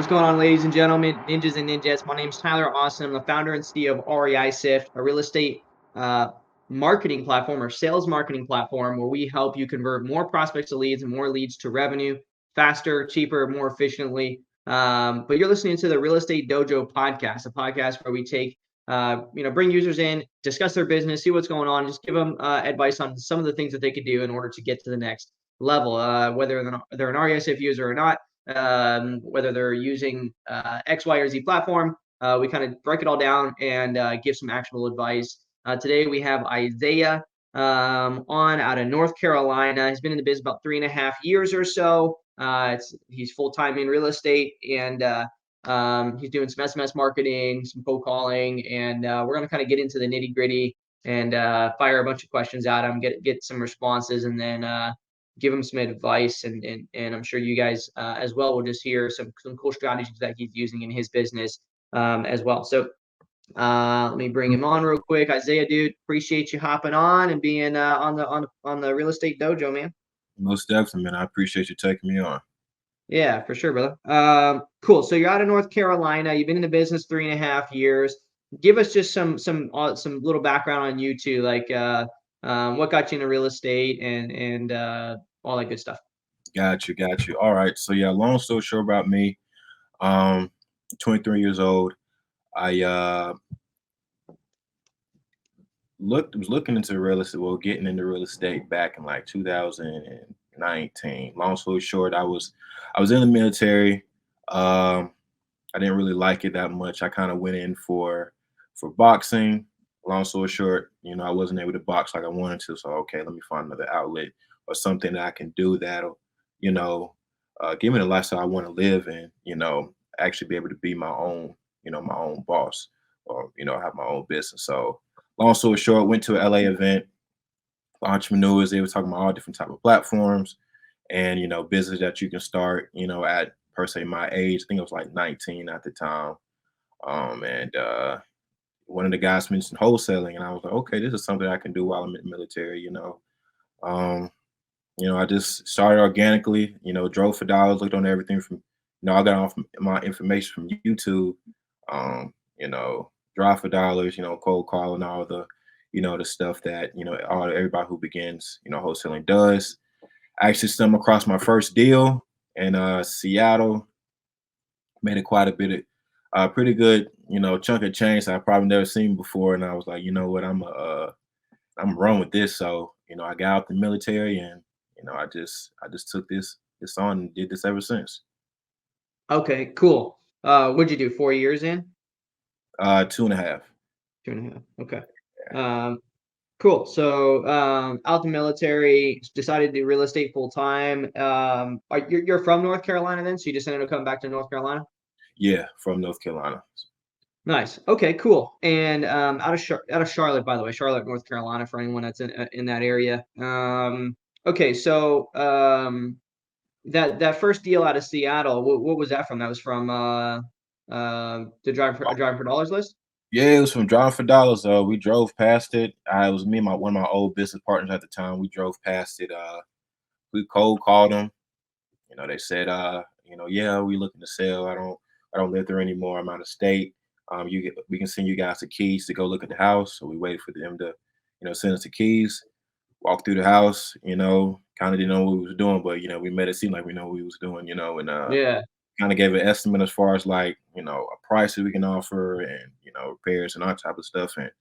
What's going on, ladies and gentlemen, ninjas and ninjas? My name is Tyler Austin. I'm the founder and CEO of REI Sift, a real estate marketing platform or sales marketing platform where we help you convert more prospects to leads and more leads to revenue faster, cheaper, more efficiently. But you're listening to the Real Estate Dojo Podcast, a podcast where we take, bring users in, discuss their business, see what's going on, just give them advice on some of the things that they could do in order to get to the next level, whether they're an REI Sift user or not. Whether they're using X, Y, or Z platform. We kind of break it all down and give some actionable advice. Today we have Isaiah on out of North Carolina. He's been in the business about 3.5 years or so. He's full-time in real estate, and he's doing some SMS marketing, some cold calling, and we're going to kind of get into the nitty-gritty and fire a bunch of questions at him, get some responses, and then give him some advice, and I'm sure you guys as well will just hear some cool strategies that he's using in his business as well. So let me bring him on real quick. Isaiah, dude, appreciate you hopping on and being on the Real Estate Dojo, man. Most definitely, man. I appreciate you taking me on. Yeah, for sure, brother. Cool. So you're out of North Carolina. You've been in the business 3.5 years. Give us just some little background on you too, like what got you into real estate and all that good stuff. Got you. All right. So yeah, long story short about me. 23 years old. I was looking into real estate, getting into real estate back in like 2019. Long story short, I was in the military. I didn't really like it that much. I kind of went in for boxing. Long story short, I wasn't able to box like I wanted to. So okay, let me find another outlet or something that I can do that'll, give me the lifestyle I want to live and, actually be able to be my own boss or, have my own business. So long story short, went to an LA event, entrepreneurs, they were talking about all different type of platforms and, business that you can start, at per se my age. I think I was like 19 at the time. And one of the guys mentioned wholesaling and I was like, okay, this is something I can do while I'm in the military, I just started organically, drove for dollars, looked on everything from, I got off my information from YouTube, drive for dollars, cold call and all the, the stuff that, everybody who begins, wholesaling does. I actually stumbled across my first deal in Seattle, made it quite a bit of pretty good, chunk of change that I probably never seen before. And I was like, you know what, I'm run with this. So, I got out the military and, I just took this on and did this ever since. Okay, cool. What'd you do? 4 years in? 2.5. 2.5. Okay. Cool. So out the military, decided to do real estate full time. You're from North Carolina then, so you just ended up coming back to North Carolina? Yeah, from North Carolina. Nice. Okay, cool. And out of Charlotte, by the way, Charlotte, North Carolina, for anyone that's in that area. Okay, so that first deal out of Seattle, what was that from? That was from the Drive for Dollars list? Yeah, it was from Driving for Dollars. We drove past it. It was me and one of my old business partners at the time. We drove past it. We cold called them. They said, yeah, we looking to sell. I don't live there anymore. I'm out of state. We can send you guys the keys to go look at the house. So we waited for them to, send us the keys. Walked through the house. Kind of didn't know what we was doing, but we made it seem like we know what we was doing. And Yeah. kind of gave an estimate as far as like, a price that we can offer and, repairs and all type of stuff. And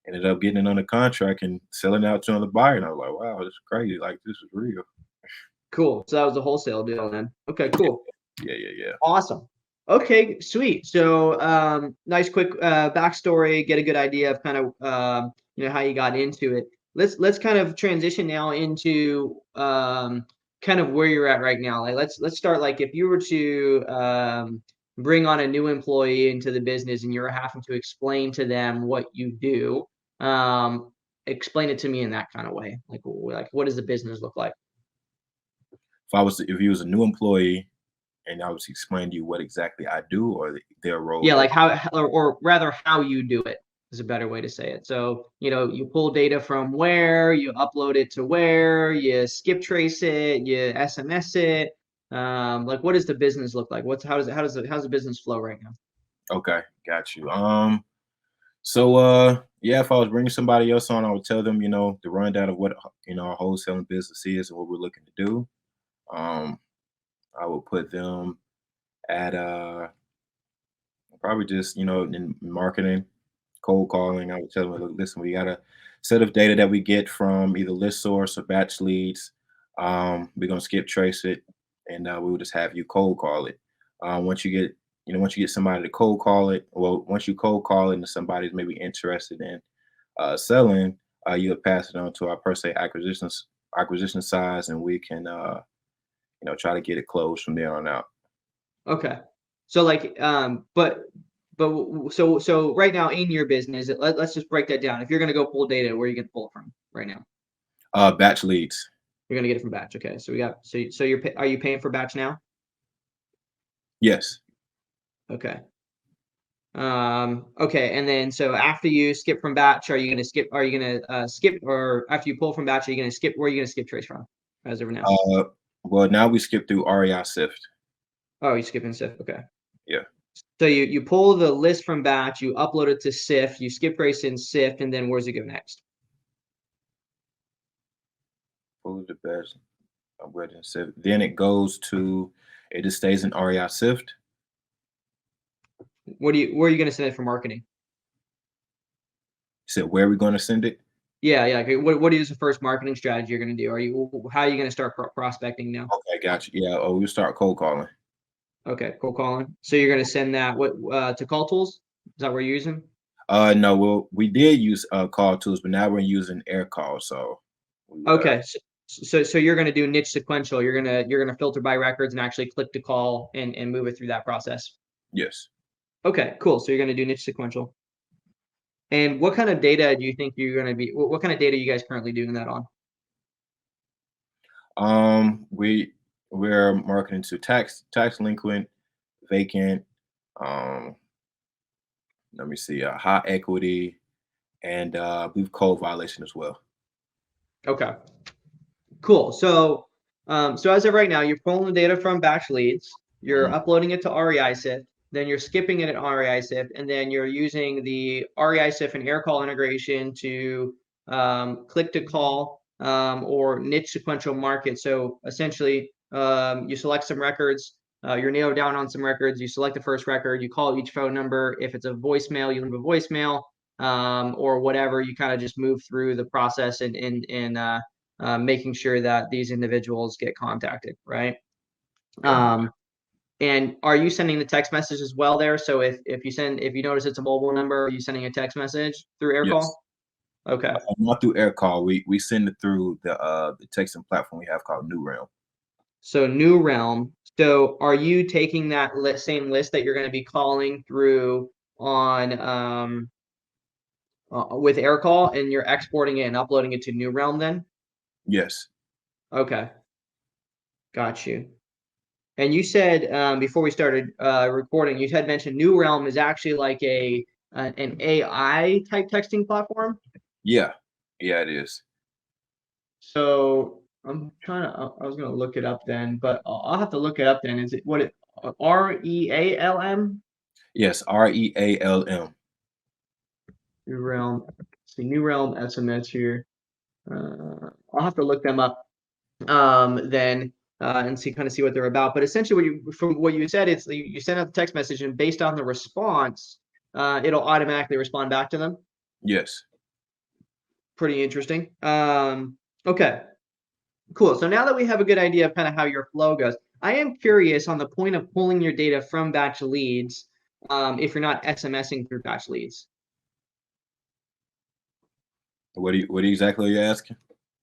ended up getting it on the contract and selling out to another buyer. And I was like, wow, this is crazy. Like, this is real. Cool. So that was a wholesale deal then. Okay, cool. Yeah. Awesome. Okay, sweet. So nice quick backstory, get a good idea of kind of how you got into it. Let's kind of transition now into kind of where you're at right now. Like let's start, like if you were to bring on a new employee into the business and you're having to explain to them what you do, explain it to me in that kind of way. Like what does the business look like? If you was a new employee and I was explaining to you what exactly I do or their role. Yeah, like how, or rather how you do it is a better way to say it. So, you pull data from where, you upload it to where, you skip trace it, you SMS it. Like what does the business look like? How's the business flow right now? Okay, got you. Yeah, if I was bringing somebody else on, I would tell them, the rundown of what our wholesaling business is and what we're looking to do. Um, I would put them at probably just in marketing, cold calling. I would tell them, look, listen, we got a set of data that we get from either list source or batch leads. We're gonna skip trace it, and we will just have you cold call it. Once you get somebody to cold call it, well, once you cold call it and somebody's maybe interested in selling, you'll pass it on to our per se acquisition size, and we can try to get it closed from there on out. Okay. So like, so right now in your business, let's just break that down. If you're going to go pull data, where are you going to pull it from right now? Batch leads. You're going to get it from batch. Okay. So are you paying for batch now? Yes. Okay. Okay. And then, so after you skip from batch, are you going to skip, or after you pull from batch, are you going to skip, where are you going to skip trace from as of now? Well, now we skip through REI Sift. Oh, you're skipping Sift. Okay. Yeah. So you pull the list from batch, you upload it to Sift, you skip trace in Sift, and then where's it go next? Pull the best. Sift. Then it just stays in REI Sift. Where are you going to send it for marketing? You said where are we going to send it? Yeah. Okay. What is the first marketing strategy you're going to do? How are you going to start prospecting now? Okay, got you. Yeah. Oh, we'll start cold calling. Okay, cold calling. So you're going to send that to Call Tools? Is that what you're using? No, well, we did use call tools, but now we're using air call. So Okay. So you're going to do niche sequential. You're going to filter by records and actually click to call and move it through that process. Yes. Okay, cool. So you're going to do niche sequential. And what kind of data do you think you're going to be? What kind of data are you guys currently doing that on? We're marketing to tax delinquent, vacant. Let me see, high equity, and we've code violation as well. Okay. Cool. So as of right now, you're pulling the data from batch leads, you're uploading it to REI Sift, then you're skipping it at REI Sift, and then you're using the REI Sift and air call integration to click to call or niche sequential market. So essentially, you select some records, you're nailed down on some records, you select the first record, you call each phone number. If it's a voicemail, you leave a voicemail, or whatever. You kind of just move through the process and making sure that these individuals get contacted, right? And are you sending the text message as well there? So if you notice it's a mobile number, are you sending a text message through air call? Okay. Not through air call. We send it through the texting platform we have called New Realm. So New Realm. So are you taking that same list that you're going to be calling through on with air call, and you're exporting it and uploading it to New Realm then? Yes. Okay. Got you. And you said before we started recording, you had mentioned New Realm is actually like an AI type texting platform. Yeah, it is. So I was gonna look it up then, but I'll have to look it up then. Is it REALM? Yes, REALM. New Realm. See, New Realm SMS here. I'll have to look them up then. And see what they're about. But essentially, from what you said, it's you send out the text message, and based on the response, it'll automatically respond back to them. Yes. Pretty interesting. Okay, cool. So now that we have a good idea of kind of how your flow goes, I am curious on the point of pulling your data from batch leads. If you're not SMSing through batch leads. What exactly are you asking?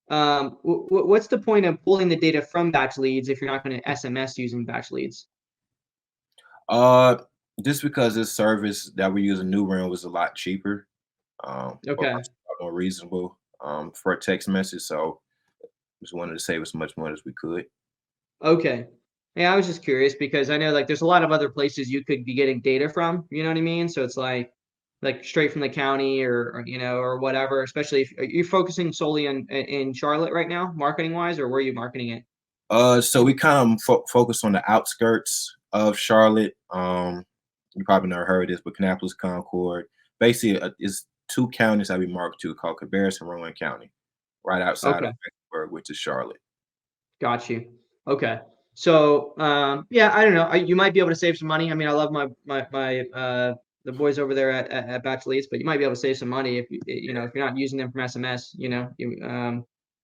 What's the point of pulling the data from batch leads if you're not going to SMS using batch leads? Just because this service that we use in New Realm was a lot cheaper. Okay. More reasonable for a text message. So just wanted to save as much money as we could. Okay. Yeah, I was just curious because I know like there's a lot of other places you could be getting data from, you know what I mean? So it's like straight from the county or or whatever, especially if you're focusing solely in Charlotte right now, marketing wise, or where are you marketing it? So we kind of focus on the outskirts of Charlotte. You probably never heard of this, but Kannapolis, Concord. Basically, it's two counties that we market to called Cabarrus and Rowan County, right outside of Okay. Vicksburg, which is Charlotte. Got you. Okay. So, yeah, I don't know. You might be able to save some money. I mean, I love the boys over there at Bachelor's, but you might be able to save some money if if you're not using them from SMS.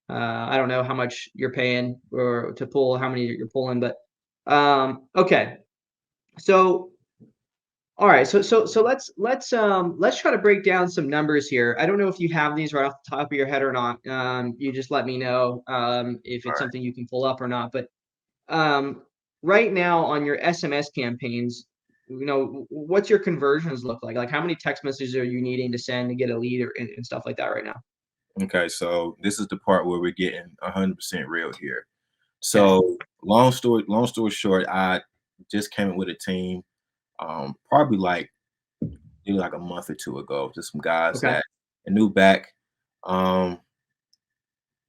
I don't know how much you're paying or to pull, how many you're pulling, but okay. So, all right. So let's try to break down some numbers here. I don't know if you have these right off the top of your head or not. You just let me know if All it's right. something you can pull up or not. But um, right now on your SMS campaigns, what's your conversions look like? Like how many text messages are you needing to send to get a lead and stuff like that right now? Okay, so this is the part where we're getting 100% real here. Okay. So long story short, I just came in with a team, probably maybe like a month or two ago. Just some guys Okay. that I knew back. Um,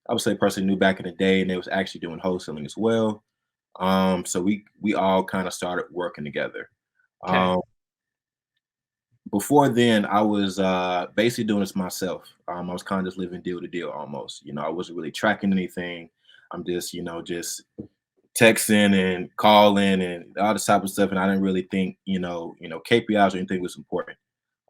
I would say person knew back in the day, and they was actually doing wholesaling as well. So we all kind of started working together. Okay. Um, Before then, I was basically doing this myself. I was kind of just living deal to deal almost. I wasn't really tracking anything. I'm just, just texting and calling and all this type of stuff. And I didn't really think, KPIs or anything was important.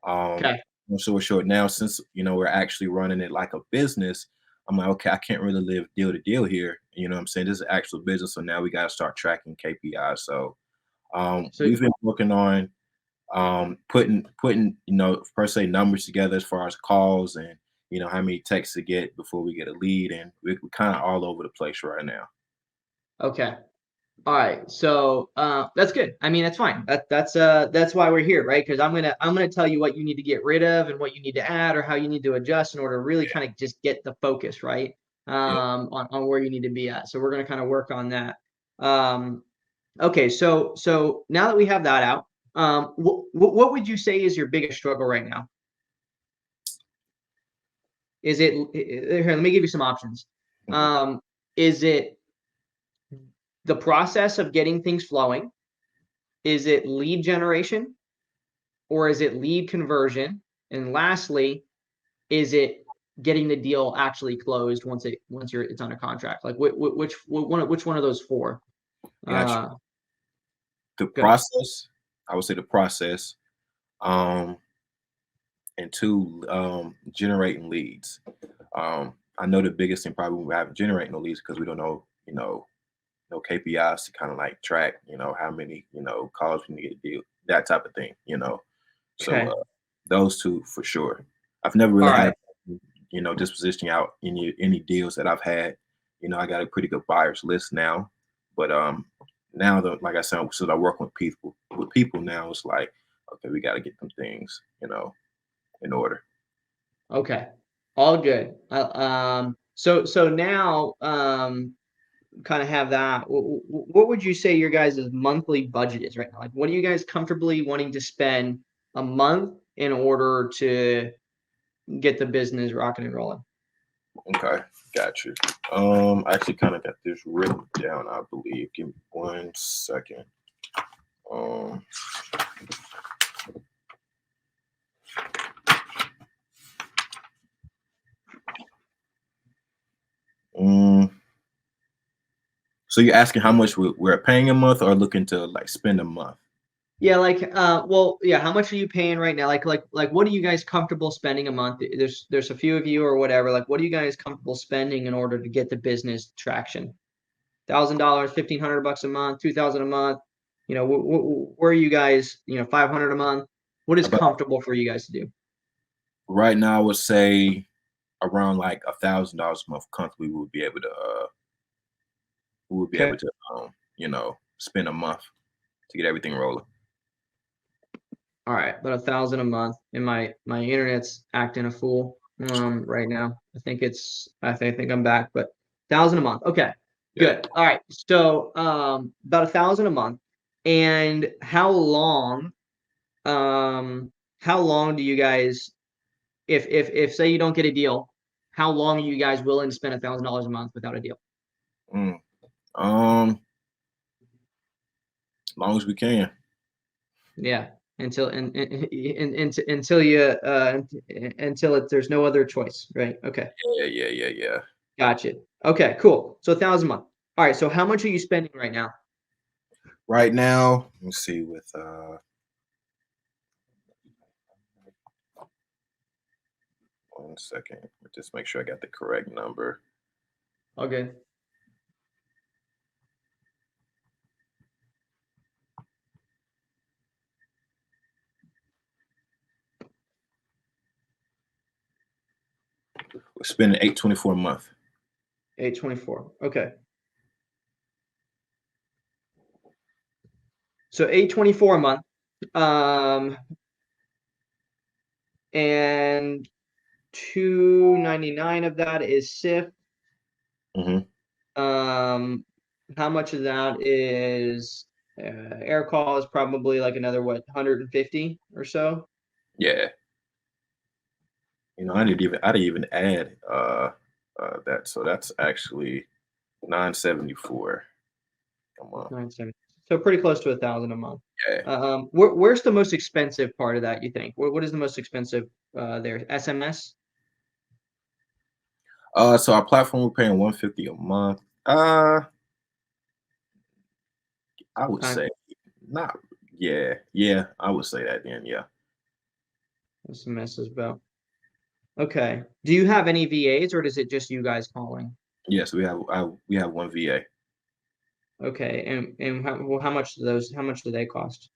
Um, Okay. long story short, now since we're actually running it like a business, I'm like, okay, I can't really live deal to deal here. You know what I'm saying? This is actual business. So now we got to start tracking KPIs. So So we've been working on putting per se numbers together as far as calls and how many texts to get before we get a lead, and we're kind of all over the place right now. okay. All right, so that's good. I mean, that's fine. That's why we're here, right? Because I'm gonna tell you what you need to get rid of and what you need to add or how you need to adjust in order to really kind of just get the focus right Yeah. on where you need to be at. So we're gonna kind of work on that. Okay, so now that we have that out, what would you say is your biggest struggle right now? Is it here? Let me give you some options. Mhm. Is it the process of getting things flowing? Is it lead generation? Or is it lead conversion? And lastly, is it getting the deal actually closed once it's under contract? Like which one of those four? Gotcha. Uh, The Good. process, I would say the process, um, and two, generating leads. I know the biggest thing probably we haven't generating no leads because we don't know, no KPIs to kind of like track, how many, calls we need to get a deal, that type of thing. So Okay. those two for sure. I've never All really had, right. dispositioning out any deals that I've had. I got a pretty good buyers list now, but now that like I said, so I work with people now. It's like, okay, we got to get them things, in order. Okay. All good. So now kind of have that. What would you say your guys' monthly budget is right now? Like, what are you guys comfortably wanting to spend a month in order to get the business rocking and rolling? Okay, got you. I actually kind of got this written down, I believe. Give me 1 second. Um, mm, so you're asking how much we're paying a month or looking to like spend a month? Yeah, like, well, yeah. How much are you paying right now? Like, what are you guys comfortable spending a month? There's a few of you or whatever. Like, what are you guys comfortable spending in order to get the business traction? $1,000, $1,500 a month, 2,000 a month. Where are you guys? 500 a month. What is About comfortable for you guys to do? right now, I would say around like $1,000 a month comfortably we would be able Okay. to spend a month to get everything rolling. All right, about 1,000 a month. And my internet's acting a fool right now. I think I'm back, but 1,000 a month. Okay, Yeah. good. All right. So about 1,000 a month. And how long do you guys, if say you don't get a deal, how long are you guys willing to spend $1,000 a month without a deal? Mm. As long as we can. Yeah. Until there's no other choice, right? Okay. Yeah. Gotcha. Okay, cool. So 1,000 a month. All right. So how much are you spending right now? Right now, let me see with 1 second. Just make sure I got the correct number. Okay. We're spending $824 a month. 824. Okay. So 824 a month. And 299 of that is SIF. Mm-hmm. How much of that is air call is probably like another 150 or so. Yeah. I didn't even add that. So that's actually 974 a month. 970. So pretty close to 1,000 a month. Yeah. Where's the most expensive part of that, you think? What is the most expensive there? SMS? So our platform we're paying 150 a month. I would Okay. say not. Yeah. I would say that then. Yeah. SMS is about. Okay. Do you have any VAs or is it just you guys calling? Yes, we have one VA. Okay. And how much do they cost?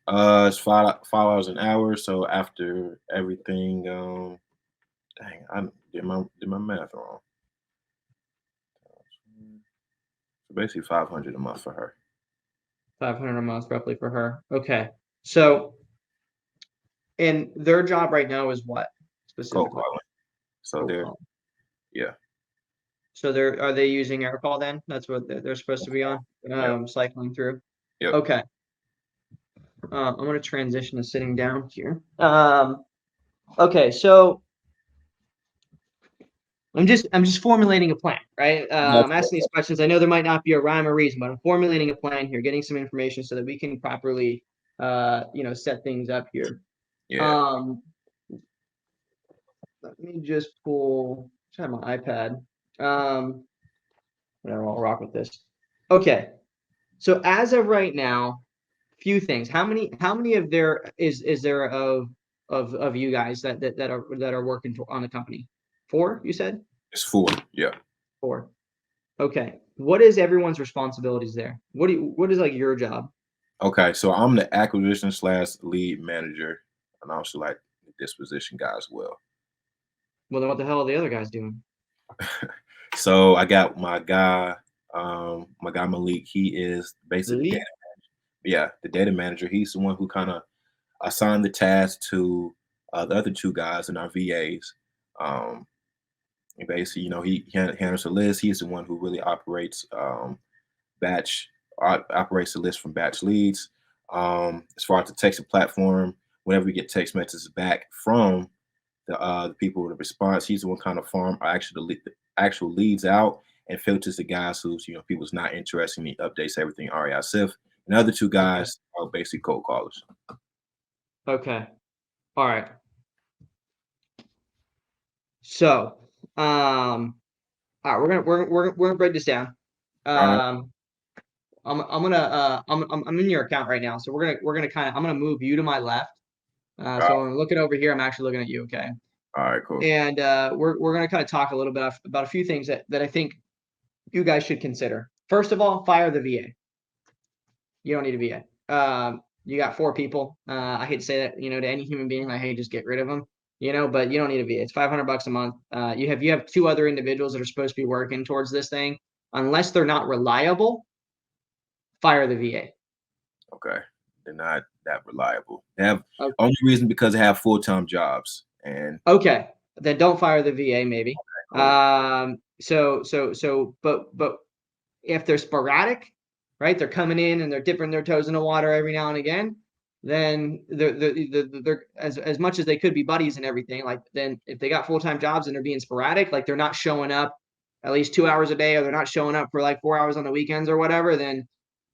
It's $5 an hour. So after everything, dang, I did my math wrong. So basically 500 a month for her. 500 a month roughly for her. Okay. So, and their job right now is what Cold specifically? calling. So Cold they're call. yeah. So are they using air call then? That's what they're supposed to be on, Yep. cycling through. Yep. Okay. I'm going to transition to sitting down here. Okay. So I'm just formulating a plan, right? I'm asking these questions. I know there might not be a rhyme or reason, but I'm formulating a plan here, getting some information so that we can properly, set things up here. Yeah. Let me just have my iPad. Whatever, I'll rock with this. Okay. So as of right now, few things. How many of there is there of you guys that are working on the company? 4, you said? It's 4. Yeah. 4. Okay. What is everyone's responsibilities there? What is like your job? Okay. So I'm the acquisition / lead manager, and also like the disposition guy as well. Well, then what the hell are the other guys doing? So I got my guy Malik. He is basically Lead? the data manager. He's the one who kind of assigned the task to the other 2 guys in our VAs. And basically, he handles the list. He's the one who really operates operates the list from batch leads. As far as the texting platform, whenever we get text messages back from the people with the response, he's the one kind of farm the actual leads out and filters the guys who's people's not interested. He updates everything REI Sift. And the other 2 guys are basically cold callers. Okay. All right. So, all right, we're gonna break this down. All right. I'm in your account right now, so I'm gonna move you to my left. So when I'm looking over here, I'm actually looking at you. Okay. All right, cool. And we're gonna kind of talk a little bit about a few things that I think you guys should consider. First of all, fire the VA. You don't need a VA. You got 4 people. I hate to say that, to any human being, I hate just get rid of them, but you don't need a VA. It's $500 a month. You have 2 other individuals that are supposed to be working towards this thing. Unless they're not reliable, fire the VA. Okay. They're not that reliable. They have only reason because they have full-time jobs. And okay, then don't fire the VA maybe. Okay, cool. But if they're sporadic, right? They're coming in and they're dipping their toes in the water every now and again. Then they're as much as they could be buddies and everything. Like then if they got full-time jobs and they're being sporadic, like they're not showing up at least 2 hours a day, or they're not showing up for like 4 hours on the weekends or whatever, then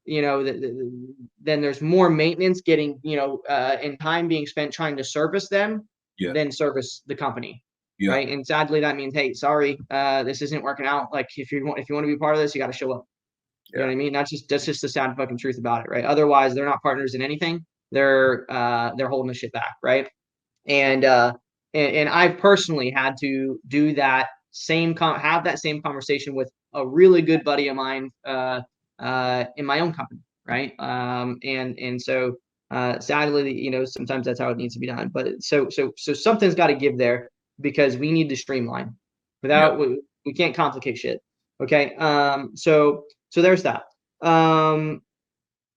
then there's more maintenance getting, and time being spent trying to service them Yeah. than service the company. Yeah. Right. And sadly, that means, hey, sorry, this isn't working out. Like, if you want to be part of this, you got to show up. You know what I mean? That's just the sad fucking truth about it, right? Otherwise, they're not partners in anything. They're holding the shit back, right? And I've personally had to do that have that same conversation with a really good buddy of mine in my own company, right? And so sadly, sometimes that's how it needs to be done. But so something's got to give there, because we need to streamline. Yeah. We can't complicate shit. Okay. So there's that.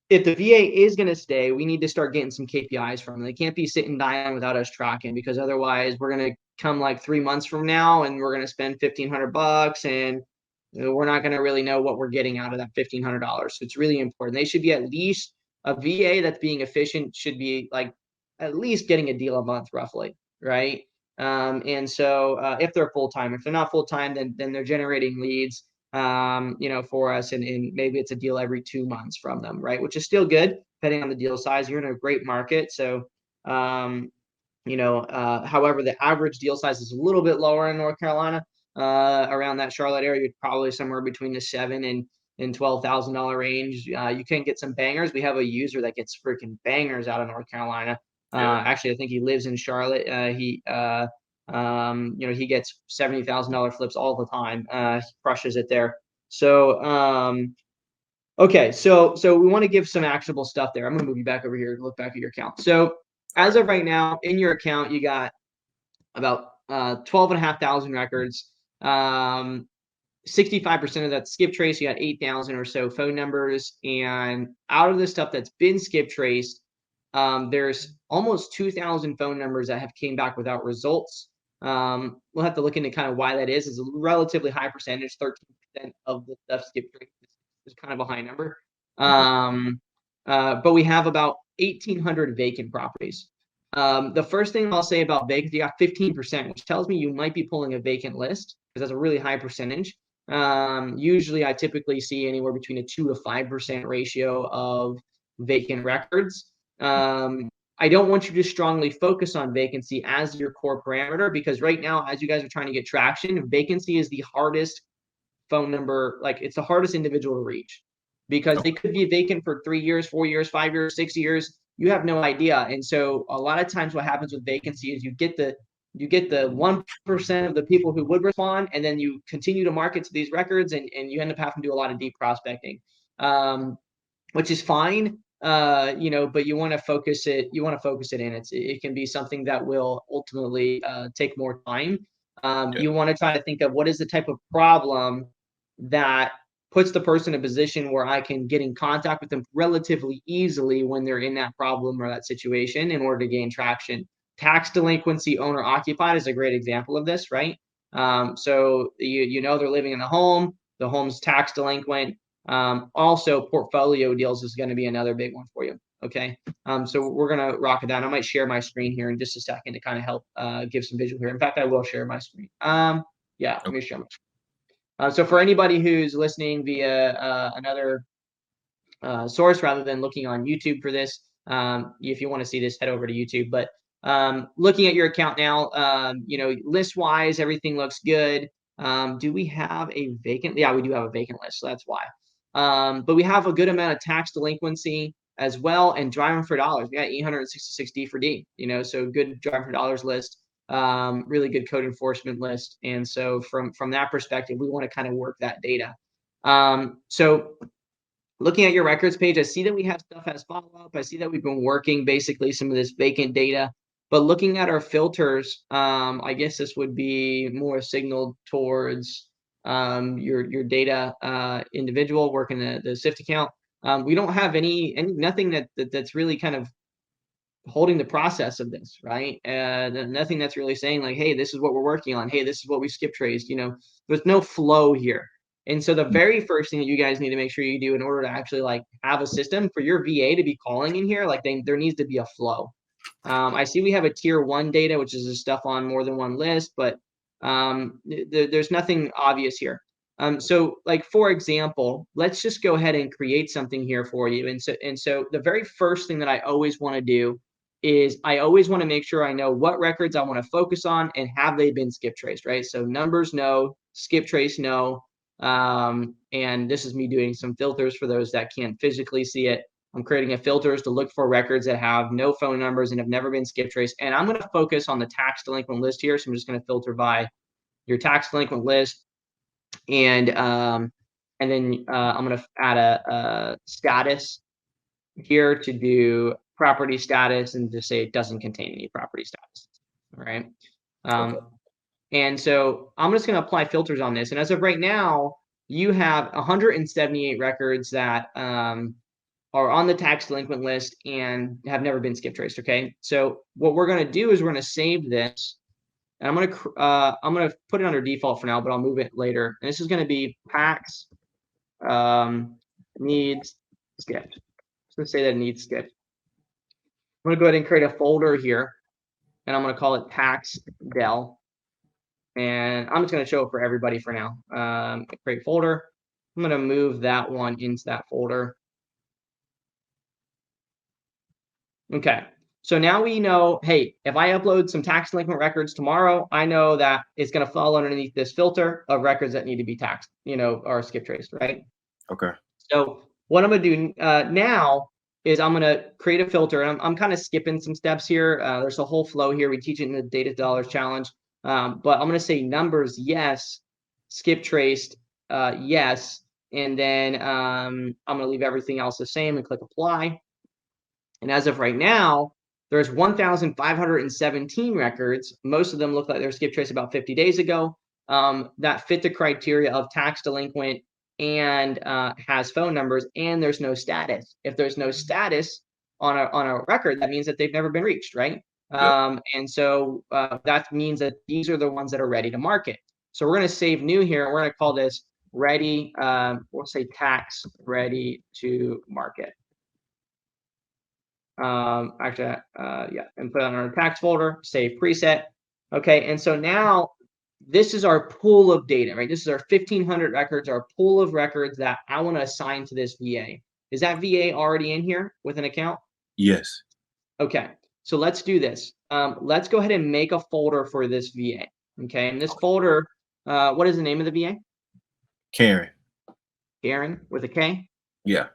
If the VA is going to stay, we need to start getting some KPIs from them. They can't be sitting dying without us tracking, because otherwise we're going to come like 3 months from now and we're going to spend $1,500, and we're not going to really know what we're getting out of that $1,500. So it's really important. They should be at least a VA that's being efficient should be like at least getting a deal a month, roughly, right? And so if they're full time, if they're not full time, then they're generating leads, for us, and maybe it's a deal every 2 months from them, right? Which is still good, depending on the deal size. You're in a great market. So, however, the average deal size is a little bit lower in North Carolina, around that Charlotte area. You're probably somewhere between the $7,000 and $12,000 range. You can get some bangers. We have a user that gets freaking bangers out of North Carolina. Actually, I think he lives in Charlotte. He gets $70,000 flips all the time. He crushes it there. So, okay. So we want to give some actionable stuff there. I'm going to move you back over here and look back at your account. So as of right now, in your account, you got about 12,500 records. 65% of that skip trace. You got 8,000 or so phone numbers. And out of the stuff that's been skip traced, there's almost 2,000 phone numbers that have came back without results. We'll have to look into kind of why that is. It's a relatively high percentage. 13% of the stuff skip trace is kind of a high number. But we have about 1,800 vacant properties. The first thing I'll say about vacancy, you got 15%, which tells me you might be pulling a vacant list, because that's a really high percentage. Usually I typically see anywhere between a 2 to 5% ratio of vacant records. I don't want you to strongly focus on vacancy as your core parameter, because right now, as you guys are trying to get traction, vacancy is the hardest phone number. Like, it's the hardest individual to reach, because they could be vacant for 3 years, 4 years, 5 years, 6 years. You have no idea. And so a lot of times what happens with vacancy is you get the 1% of the people who would respond, and then you continue to market to these records, and you end up having to do a lot of deep prospecting, which is fine. But you want to focus it in. It can be something that will ultimately take more time. You want to try to think of what is the type of problem that puts the person in a position where I can get in contact with them relatively easily when they're in that problem or that situation, in order to gain traction. Tax delinquency, owner occupied, is a great example of this, right? So they're living in a home, the home's tax delinquent. Also, portfolio deals is going to be another big one for you. Okay. So we're going to rock it down. I might share my screen here in just a second to kind of help give some visual here. In fact, I will share my screen. Let me share my screen. So for anybody who's listening via another source rather than looking on YouTube for this, if you want to see this, head over to YouTube. But looking at your account now, list wise, everything looks good. Do we have a vacant? Yeah, we do have a vacant list, so that's why. But we have a good amount of tax delinquency as well, and driving for dollars. We got 866 D for D. So good driving for dollars list. Really good code enforcement list. And so from that perspective, we want to kind of work that data. So looking at your records page, I see that we have stuff as follow-up. I see that we've been working basically some of this vacant data. But looking at our filters, I guess this would be more signaled towards your data individual working the Sift account. We don't have nothing that's really kind of holding the process of this, right? Nothing that's really saying like, hey, this is what we're working on. Hey, this is what we skip traced. There's no flow here. And so the very first thing that you guys need to make sure you do in order to actually like have a system for your VA to be calling in here, like there needs to be a flow. I see we have a tier 1 data, which is the stuff on more than one list, but there's nothing obvious here. So like, for example, let's just go ahead and create something here for you. And so the very first thing that I always want to do is I always want to make sure I know what records I want to focus on and have they been skip traced, right? So numbers, no; skip trace, no. And this is me doing some filters for those that can't physically see it. I'm creating a filters to look for records that have no phone numbers and have never been skip traced. And I'm going to focus on the tax delinquent list here. So I'm just going to filter by your tax delinquent list. And then I'm going to add a status here to do property status and just say it doesn't contain any property status. All right. Okay. And so I'm just going to apply filters on this. And as of right now, you have 178 records that are on the tax delinquent list and have never been skip traced. Okay. So what we're going to do is we're going to save this. And I'm gonna put it under default for now, but I'll move it later. And this is gonna be tax needs skipped. So let's say that it needs skipped. I'm gonna go ahead and create a folder here, and I'm gonna call it tax del. And I'm just gonna show it for everybody for now. Create folder. I'm gonna move that one into that folder. Okay. So now we know, hey, if I upload some tax delinquent records tomorrow, I know that it's going to fall underneath this filter of records that need to be taxed, or skip traced, right? Okay. So what I'm going to do now is I'm going to create a filter. And I'm kind of skipping some steps here. There's a whole flow here. We teach it in the Data Dollars Challenge. But I'm going to say numbers, yes. Skip traced, yes. And then I'm going to leave everything else the same and click apply. And as of right now, there's 1,517 records. Most of them look like they're skip traced about 50 days ago, that fit the criteria of tax delinquent and has phone numbers, and there's no status. If there's no status on a record, that means that they've never been reached, right? Yep. And so that means that these are the ones that are ready to market. So we're going to save new here. We're going to call this ready, we'll say tax ready to market. Actually, yeah, and put it on our tax folder, save preset. Okay, and so now this is our pool of data, right? This is our 1,500 records, our pool of records that I want to assign to this VA. Is that VA already in here with an account? Yes. Okay, so let's do this. Let's go ahead and make a folder for this VA. Okay, and this folder, what is the name of the VA? Karen. Karen with a K? Yeah.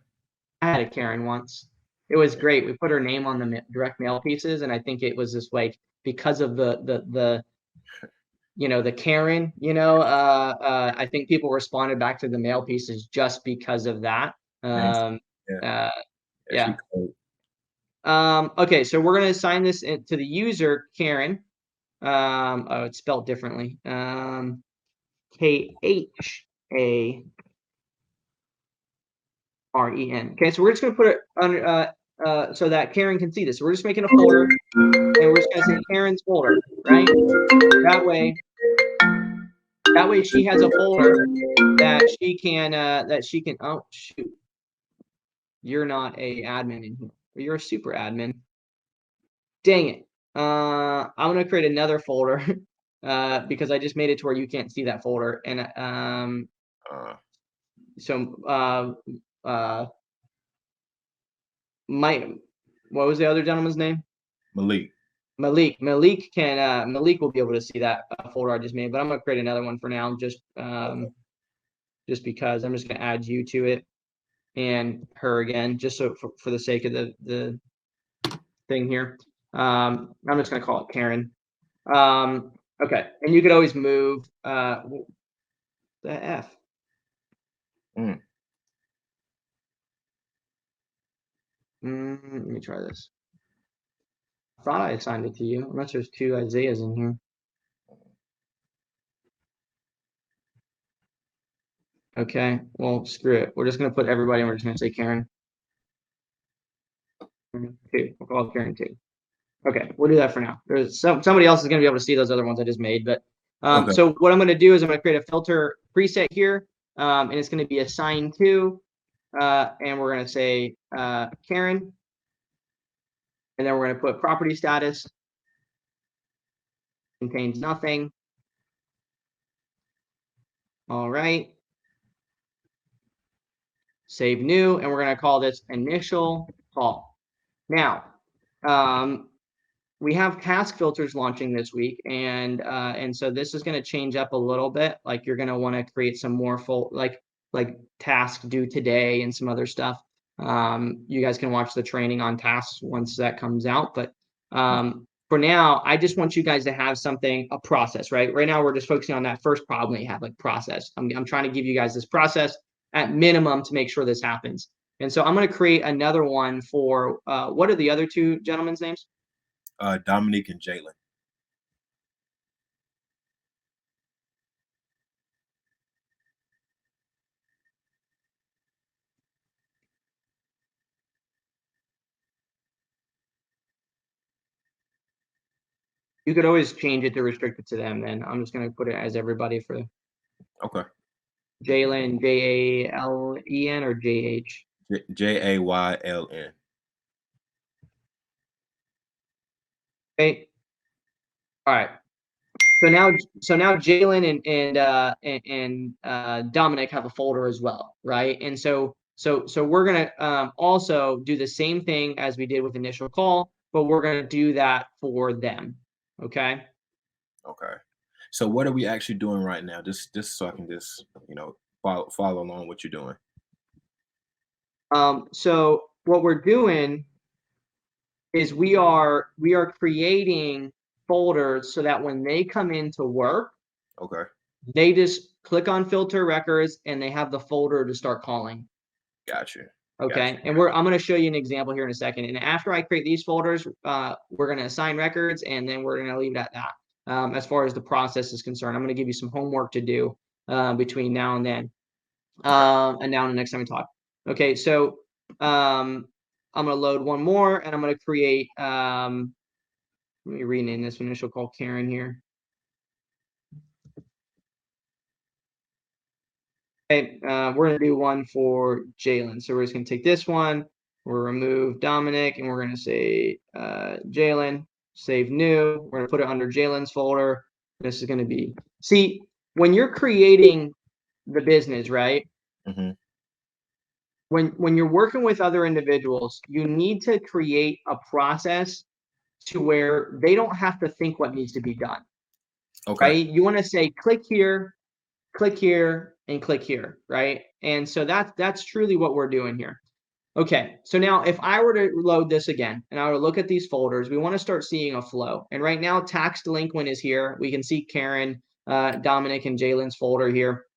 I had a Karen once. It was great. We put her name on the direct mail pieces, and I think it was just like because of the Karen, I think people responded back to the mail pieces just because of that. Yeah. Yeah. Okay, so we're gonna assign this to the user, Karen. Oh, it's spelled differently. KHAREN. Okay, so we're just gonna put it under so that Karen can see this. So we're just making a folder, and we're just gonna say Karen's folder, right? That way she has a folder that she can oh shoot. You're not a admin in here. You're a super admin. Dang it. I'm gonna create another folder because I just made it to where you can't see that folder. And what was the other gentleman's name? Malik. Malik will be able to see that folder I just made, but I'm gonna create another one for now, just because I'm just gonna add you to it and her again, just so for the sake of the thing here. I'm just gonna call it Karen. Okay, and you could always move the F. Let me try this. I thought I assigned it to you, unless there's two Isaiahs in here. Okay, well, screw it. We're just gonna put everybody, and we're just gonna say Karen. 2. We'll call it Karen 2. Okay, we'll do that for now. There's somebody else is gonna be able to see those other ones I just made, but Okay. so what I'm gonna do is I'm gonna create a filter preset here, and it's gonna be assigned to, and we're gonna say Karen, and then we're gonna put property status contains nothing. All right. save new, and we're going to call this initial call. Now, we have task filters launching this week, and so this is going to change up a little bit. Like you're going to want to create some more like task due today and some other stuff. You guys can watch the training on tasks once that comes out, but for now, I just want you guys to have something, a process, right? Right now, we're just focusing on that first problem that you have, like process. I'm trying to give you guys this process at minimum to make sure this happens. And so I'm going to create another one for, what are the other two gentlemen's names? Dominic and Jalen. You could always change it to restrict it to them. Then I'm just going to put it as everybody for Okay. Jalen, Jalen or JH? Jayln. Okay. All right. So now Jalen and Dominic have a folder as well, right? And so we're gonna also do the same thing as we did with initial call, but we're gonna do that for them. Okay. Okay. So what are we actually doing right now? Just so I can just follow along what you're doing. So what we're doing is we are creating folders so that when they come into work, Okay. they just click on filter records and they have the folder to start calling. Gotcha. Okay. Gotcha. And I'm going to show you an example here in a second. And after I create these folders, we're going to assign records, and then we're going to leave it at that. As far as the process is concerned, I'm going to give you some homework to do between now and then, and now and the next time we talk. Okay. So I'm going to load one more, and I'm going to create, let me rename this initial call Karen here. Okay, we're going to do one for Jalen. So we're just going to take this one, we'll remove Dominic, and we're going to say Jalen, save new. We're going to put it under Jalen's folder. This is going to be, see, when you're creating the business, right? Mm-hmm. When you're working with other individuals, you need to create a process to where they don't have to think what needs to be done. Okay. Right? You want to say, click here, and click here, right? And so that's truly what we're doing here. Okay, so now if I were to load this again and I were to look at these folders, we want to start seeing a flow. And right now, tax delinquent is here. We can see Karen, Dominic, and Jalen's folder here.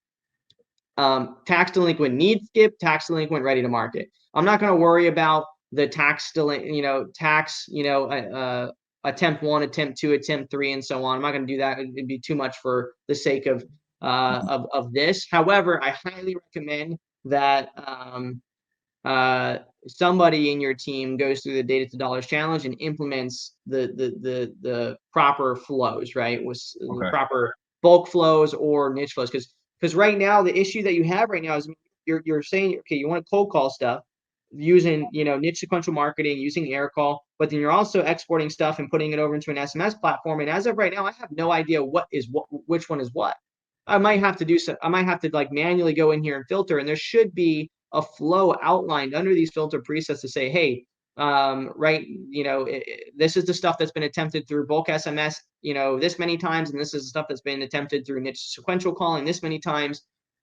Tax delinquent needs skip, tax delinquent ready to market. I'm not going to worry about the tax attempt 1, attempt 2, attempt 3, and so on. I'm not going to do that. It'd be too much for the sake of this. However, I highly recommend that somebody in your team goes through the Data to Dollars challenge and implements the proper flows, right? With the proper bulk flows or niche flows, because right now the issue that you have right now is you're saying, okay, you want to cold call stuff using niche sequential marketing, using air call, but then you're also exporting stuff and putting it over into an SMS platform. And as of right now, I have no idea which one is what. I might have to like manually go in here and filter, and there should be a flow outlined under these filter presets to say, hey, right, this is the stuff that's been attempted through bulk SMS, this many times, and this is the stuff that's been attempted through niche sequential calling this many times,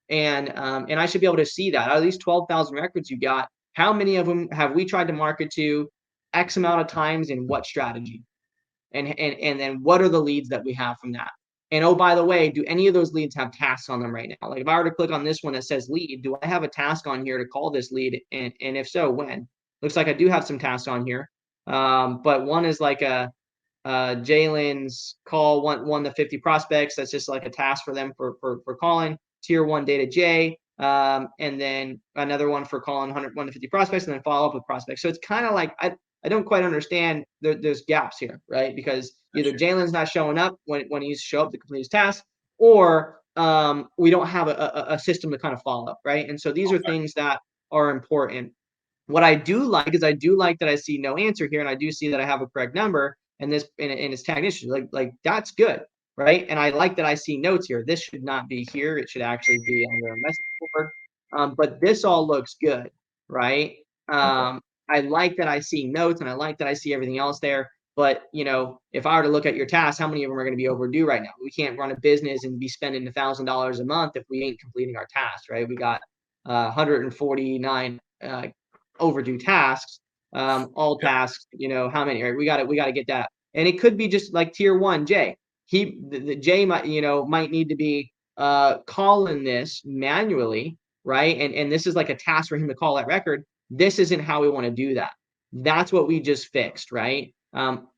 and I should be able to see that out of these 12,000 records you got, how many of them have we tried to market to X amount of times in what strategy, and then what are the leads that we have from that. And oh, by the way, do any of those leads have tasks on them right now? Like if I were to click on this one that says lead, do I have a task on here to call this lead? And if so, when? Looks like I do have some tasks on here. But one is like a Jalen's call 1 to 50 prospects. That's just like a task for them for calling. Tier 1 data J. And then another one for calling 1 to 50 prospects and then follow up with prospects. So it's kind of like I don't quite understand. There's gaps here, right? Because either Jalen's not showing up when he's show up to complete his task, or we don't have a system to kind of follow, right? And so these are things that are important. What I do like is that I see no answer here, and I do see that I have a correct number, and this and it's tagged issue. Like that's good, right? And I like that I see notes here. This should not be here. It should actually be under a message board. But this all looks good, right? Okay. I like that I see notes and I like that I see everything else there. But if I were to look at your tasks, how many of them are going to be overdue right now? We can't run a business and be spending $1,000 a month if we ain't completing our tasks, right? We got 149 overdue tasks, all Yeah. tasks. How many? Right? We got to get that. And it could be just like tier one, Jay. The Jay might need to be calling this manually, right? And this is like a task for him to call that record. This isn't how we want to do that. That's what we just fixed, right?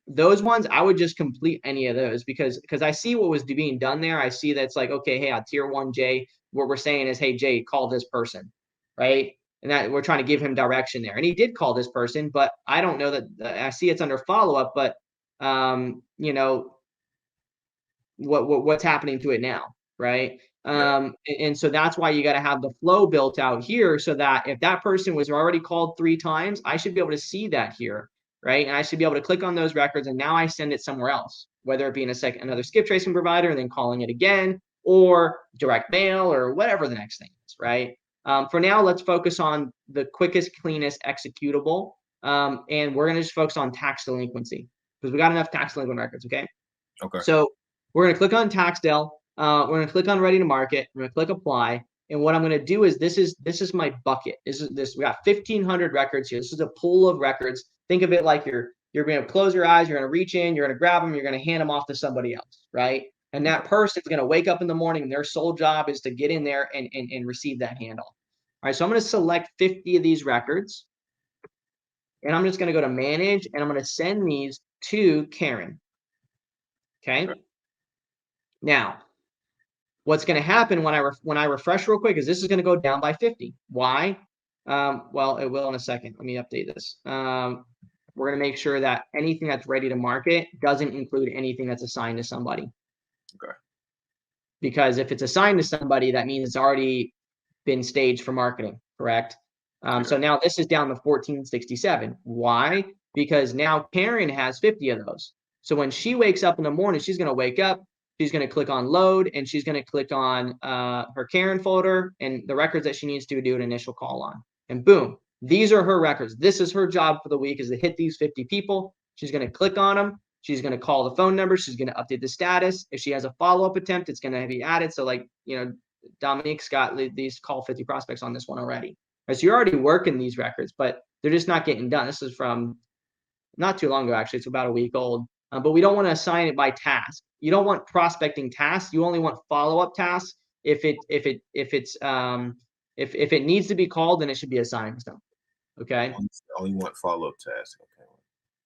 Those ones I would just complete any of those because I see what was being done there. I see that's like, okay, hey, on tier one, Jay, what we're saying is, hey, Jay, call this person, right? And that we're trying to give him direction there. And he did call this person, but I don't know that I see it's under follow-up, but what's happening to it now, right? Yeah. And so that's why you got to have the flow built out here so that if that person was already called 3 times, I should be able to see that here, right? And I should be able to click on those records and now I send it somewhere else, whether it be in another skip tracing provider and then calling it again or direct mail or whatever the next thing is, right? For now, let's focus on the quickest, cleanest executable. And we're going to just focus on tax delinquency because we got enough tax delinquent records, okay? Okay. So we're going to click on Taxdale. We're going to click on Ready to Market. We're going to click Apply. And what I'm going to do is this is my bucket. We got 1,500 records here. This is a pool of records. Think of it like you're going to close your eyes. You're going to reach in. You're going to grab them. You're going to hand them off to somebody else, right? And that person's going to wake up in the morning. Their sole job is to get in there and receive that handoff. All right. So I'm going to select 50 of these records. And I'm just going to go to Manage. And I'm going to send these to Karen. Okay. Now, what's going to happen when I refresh real quick is this is going to go down by 50. Why? Well, it will in a second. Let me update this. We're going to make sure that anything that's ready to market doesn't include anything that's assigned to somebody. Okay. Because if it's assigned to somebody, that means it's already been staged for marketing, correct? So now this is down to 1467. Why? Because now Karen has 50 of those. So when she wakes up in the morning, she's going to wake up, she's going to click on load, and she's going to click on her Karen folder and the records that she needs to do an initial call on. And boom, these are her records. This is her job for the week is to hit these 50 people. She's going to click on them. She's going to call the phone number. She's going to update the status. If she has a follow-up attempt, it's going to be added. So like, Dominique's got these call 50 prospects on this one already. Right, so you're already working these records, but they're just not getting done. This is from not too long ago, actually. It's about a week old. But we don't want to assign it by task. You don't want prospecting tasks. You only want follow-up tasks. If it needs to be called, then it should be assigned to something. Okay. Only want follow-up tasks. Okay.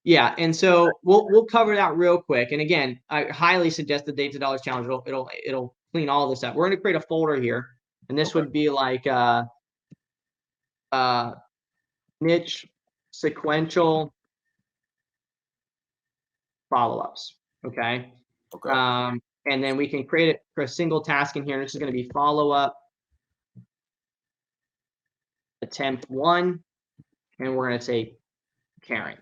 Yeah, and so we'll cover that real quick. And again, I highly suggest the Dates of Dollars Challenge. It'll clean all this up. We're going to create a folder here, and this would be like niche sequential follow-ups. Okay. Okay. And then we can create it for a single task in here. This is going to be follow-up attempt 1, and we're going to say Karen.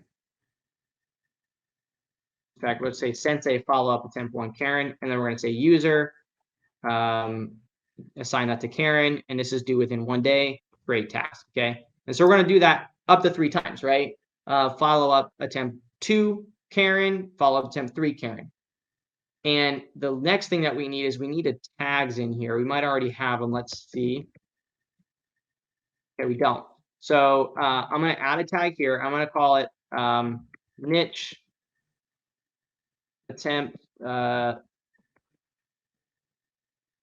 In fact, let's say Sensei follow-up attempt 1 Karen, and then we're going to say user, assign that to Karen, and this is due within 1 day. Great task. Okay. And so we're going to do that up to 3 times, right? Follow-up attempt 2 Karen, follow-up attempt 3 Karen. And the next thing that we need is we need tags in here. We might already have them. Let's see. Okay, we don't. So I'm going to add a tag here. I'm going to call it niche attempt,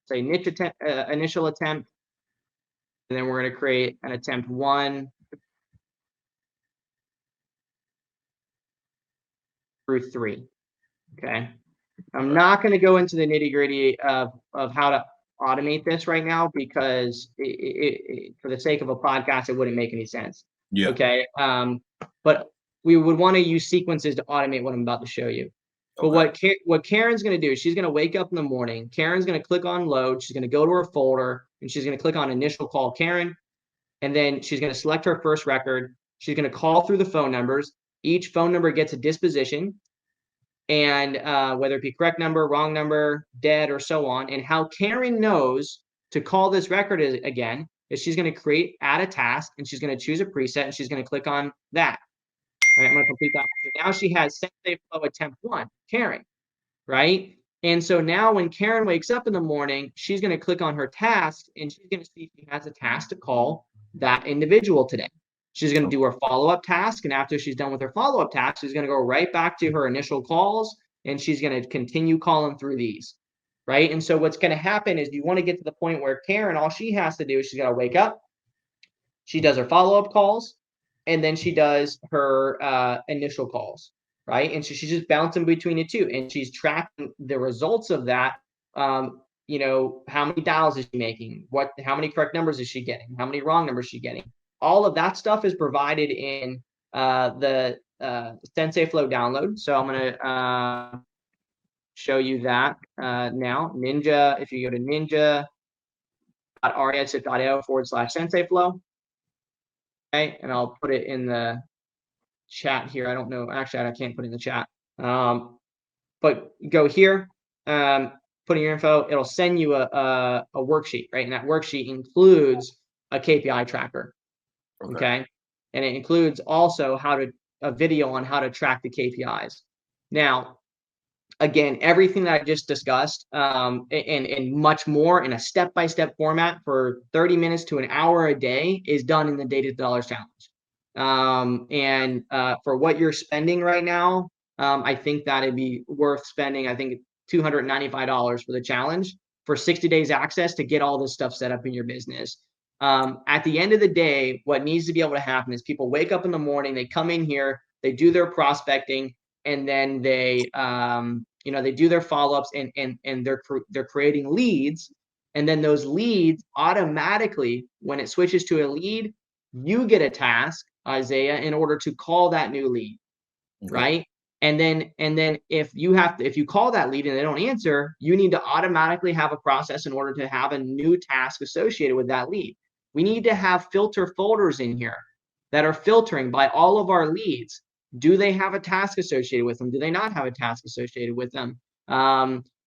say niche attempt, initial attempt. And then we're going to create an attempt 1 through 3. Okay. I'm not going to go into the nitty gritty of how to automate this right now because for the sake of a podcast, it wouldn't make any sense. Yeah. Okay. But we would want to use sequences to automate what I'm about to show you. But what Karen's going to do is she's going to wake up in the morning. Karen's going to click on load. She's going to go to her folder and she's going to click on initial call Karen. And then she's going to select her first record. She's going to call through the phone numbers. Each phone number gets a disposition. And whether it be correct number, wrong number, dead, or so on, and how Karen knows to call this record again is she's going to add a task, and she's going to choose a preset, and she's going to click on that. Right, I'm going to complete that. So now she has Sensei Flow attempt 1, Karen, right? And so now when Karen wakes up in the morning, she's going to click on her task, and she's going to see if she has a task to call that individual today. She's going to do her follow-up task, and after she's done with her follow-up task, she's going to go right back to her initial calls, and she's going to continue calling through these, right? And so what's going to happen is you want to get to the point where Karen, all she has to do is she's got to wake up, she does her follow-up calls, and then she does her initial calls, right? And so she's just bouncing between the two, and she's tracking the results of that. You know, how many dials is she making? How many correct numbers is she getting? How many wrong numbers is she getting? All of that stuff is provided in the Sensei Flow download. So I'm going to show you that now. Ninja, if you go to ninja.reisift.io/Sensei Flow. Okay, and I'll put it in the chat here. I don't know. Actually, I can't put it in the chat. But go here, put in your info. It'll send you a worksheet, right? And that worksheet includes a KPI tracker. Okay. And it includes also a video on how to track the KPIs. Now, again, everything that I just discussed, and much more in a step-by-step format for 30 minutes to an hour a day is done in the Data to Dollars Challenge. For what you're spending right now, I think that it'd be worth spending, I think, $295 for the challenge for 60 days access to get all this stuff set up in your business. At the end of the day, what needs to be able to happen is people wake up in the morning, they come in here, they do their prospecting, and then they do their follow-ups, and they're creating leads, and then those leads automatically, when it switches to a lead, you get a task, Isaiah, in order to call that new lead, right? And then if you call that lead and they don't answer, you need to automatically have a process in order to have a new task associated with that lead. We need to have filter folders in here that are filtering by all of our leads. Do they have a task associated with them? Do they not have a task associated with them?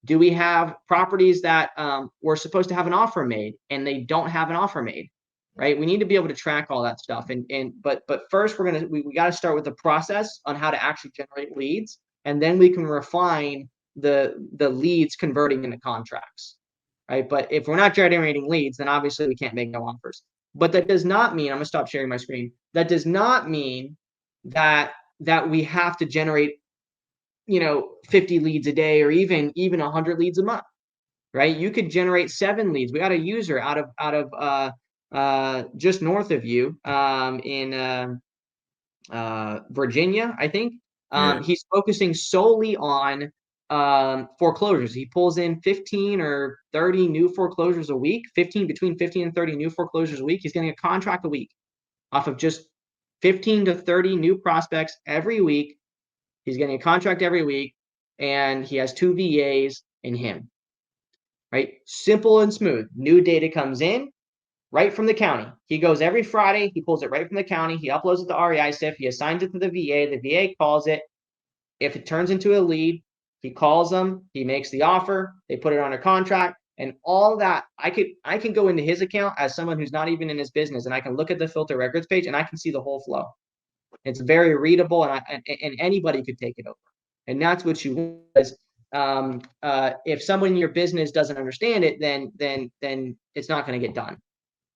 Do we have properties that we're supposed to have an offer made and they don't have an offer made? Right? We need to be able to track all that stuff. But first we got to start with the process on how to actually generate leads, and then we can refine the leads converting into contracts. Right? But if we're not generating leads, then obviously we can't make no offers. But that does not mean, I'm gonna stop sharing my screen. That does not mean that we have to generate 50 leads a day or even 100 leads a month. Right? You could generate 7 leads. We got a user out of just north of you in Virginia, I think. He's focusing solely on foreclosures. He pulls in 15 or 30 new foreclosures a week, between 15 and 30 new foreclosures a week. He's getting a contract a week off of just 15 to 30 new prospects every week. He's getting a contract every week, and he has 2 VAs in him. Right? Simple and smooth. New data comes in right from the county. He goes every Friday. He pulls it right from the county. He uploads it to REI Sift. He assigns it to the VA. The VA calls it. If it turns into a lead, he calls them. He makes the offer. They put it on a contract, and all that. I can go into his account as someone who's not even in his business, and I can look at the filter records page, and I can see the whole flow. It's very readable, and anybody could take it over. And that's what you want. If someone in your business doesn't understand it, then it's not going to get done.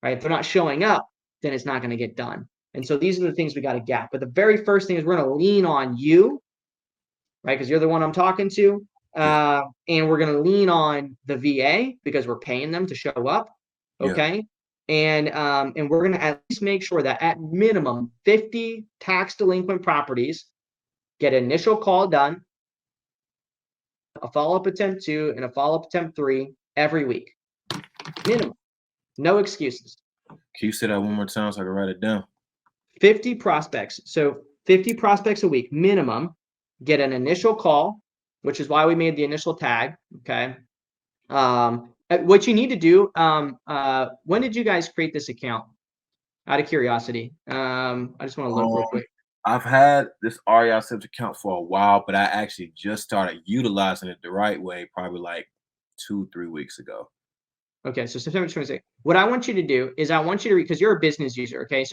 Right? If they're not showing up, then it's not going to get done. And so these are the things we got to get. But the very first thing is we're going to lean on you, right? Because you're the one I'm talking to. And we're going to lean on the VA because we're paying them to show up. Okay. And we're going to at least make sure that at minimum 50 tax delinquent properties get an initial call done, a follow-up attempt 2, and a follow-up attempt 3 every week. Minimum. No excuses. Can you say that one more time so I can write it down? 50 prospects. So 50 prospects a week minimum get an initial call, which is why we made the initial tag. Okay. What you need to do, when did you guys create this account? Out of curiosity. I just want to look real quick. I've had this REI Sift account for a while, but I actually just started utilizing it the right way probably like 2-3 weeks ago. Okay, so September 26th. What I want you to do is I want you to, because you're a business user, okay?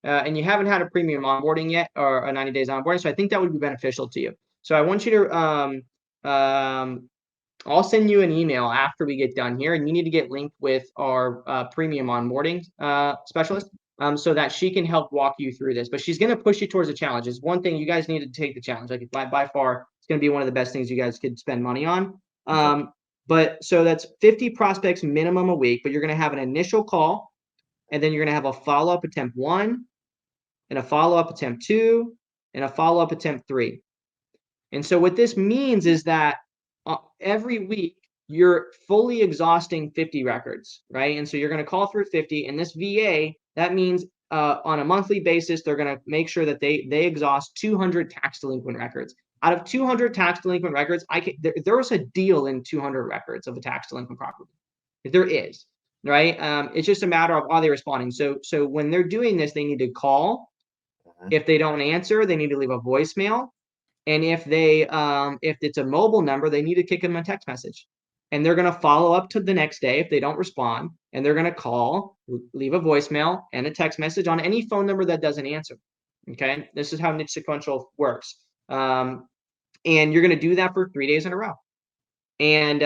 And you haven't had a premium onboarding yet, or a 90 days onboarding, so I think that would be beneficial to you. So I want you to, I'll send you an email after we get done here, and you need to get linked with our premium onboarding specialist, so that she can help walk you through this. But she's going to push you towards a challenge. It's one thing you guys need to take the challenge. Like by far, it's going to be one of the best things you guys could spend money on. Okay. But so that's 50 prospects minimum a week, but you're going to have an initial call, and then you're going to have a follow-up attempt 1, and a follow-up attempt 2, and a follow-up attempt 3. And so what this means is that every week you're fully exhausting 50 records, right? And so you're going to call through 50, and this VA, that means on a monthly basis, they're going to make sure that they exhaust 200 tax delinquent records. Out of 200 tax delinquent records, there was a deal in 200 records of a tax delinquent property. If there is, right? It's just a matter of are they responding. So when they're doing this, they need to call. If they don't answer, they need to leave a voicemail. And if it's a mobile number, they need to kick them a text message. And they're going to follow up to the next day if they don't respond. And they're going to call, leave a voicemail and a text message on any phone number that doesn't answer. Okay, this is how niche sequential works. And you're going to do that for 3 days in a row. And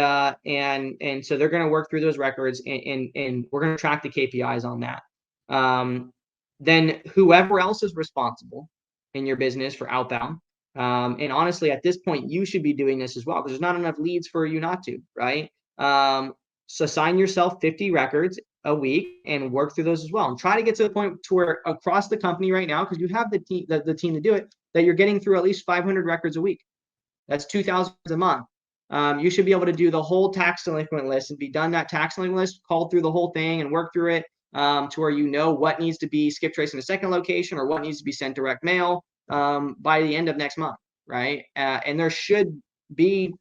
so they're going to work through those records, and we're going to track the KPIs on that. Then whoever else is responsible in your business for outbound, and honestly, at this point, you should be doing this as well, because there's not enough leads for you not to, right? So assign yourself 50 records a week and work through those as well, and try to get to the point to where across the company right now, because you have the team to do it, that you're getting through at least 500 records a week. That's 2,000 a month. You should be able to do the whole tax delinquent list and be done that tax delinquent list, call through the whole thing and work through it, to where you know what needs to be skip trace in a second location or what needs to be sent direct mail by the end of next month, right? And there should be,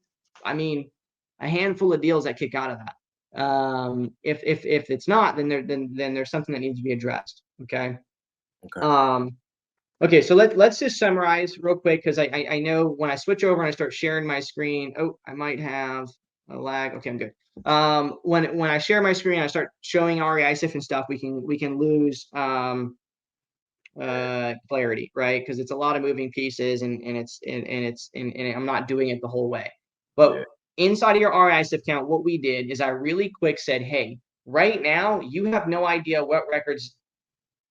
I mean, a handful of deals that kick out of that. If it's not, then there's something that needs to be addressed. Okay. Okay. Okay, so let's just summarize real quick, because I know when I switch over and I start sharing my screen, I might have a lag. Okay, I'm good. When I share my screen, I start showing REI Sift and stuff, we can lose clarity, right? Because it's a lot of moving pieces, and I'm not doing it the whole way. But inside of your REI Sift account, what we did is I really quick said, hey, right now you have no idea what records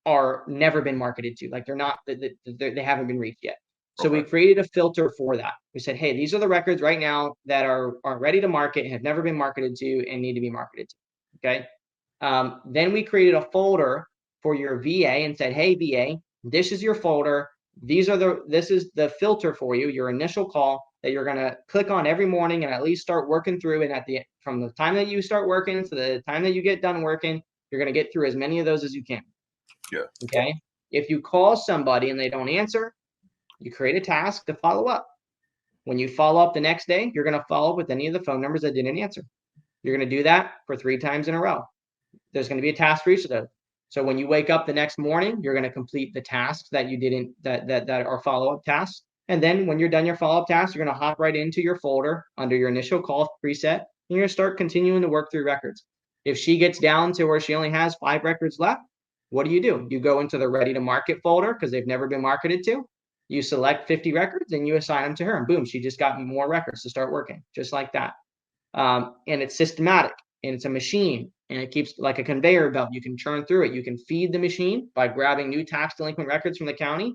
are never been marketed to, like they haven't been reached yet. So we created a filter for that. We said, hey, these are the records right now that are ready to market and have never been marketed to and need to be marketed to. Okay. Then we created a folder for your VA and said, hey, VA, this is your folder. This is the filter for you, your initial call that you're going to click on every morning and at least start working through. And from the time that you start working to the time that you get done working, you're going to get through as many of those as you can. Yeah. Okay. If you call somebody and they don't answer, you create a task to follow up. When you follow up the next day, you're going to follow up with any of the phone numbers that didn't answer. You're going to do that for 3 times in a row. There's going to be a task for each of those. So when you wake up the next morning, you're going to complete the tasks that you didn't, that are follow-up tasks. And then when you're done your follow-up tasks, you're going to hop right into your folder under your initial call preset. And you're going to start continuing to work through records. If she gets down to where she only has 5 records left, what do? You go into the ready to market folder because they've never been marketed to. You select 50 records and you assign them to her, and boom, she just got more records to start working, just like that. And it's systematic, and it's a machine, and it keeps like a conveyor belt. You can churn through it. You can feed the machine by grabbing new tax delinquent records from the county,